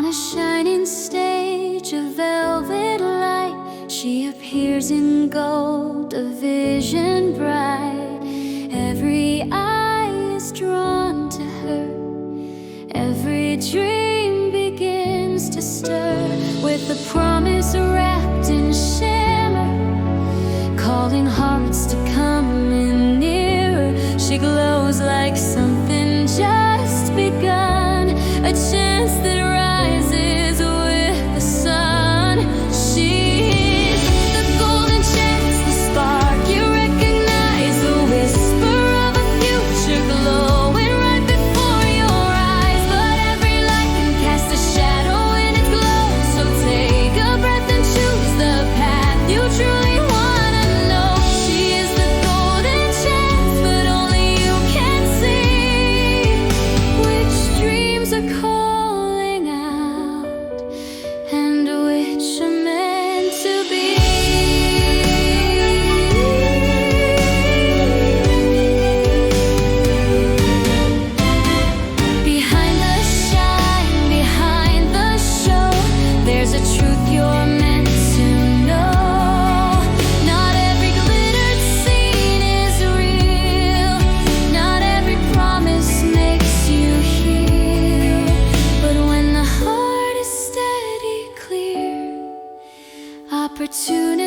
On a shining stage of velvet light, she appears in gold, a vision bright. Every eye is drawn to her, every dream begins to stir, with a promise wrapped in shimmer, calling hearts to come in nearer. She glows like something just begun, a chance that rises with the sun. She's the golden chance, the spark you recognize, the whisper of a future glowing right before your eyes. But every light can cast a shadow in its glow, so take a breath and choose the path you truly wanna know. She is the golden chance, but only you can see which dreams are calling out and which are meant to be. Behind the shine, behind the show, there's a truth you're meant to know. Not every glittered scene is real, not every promise makes you heal. But when the heart is steady, clear, opportunity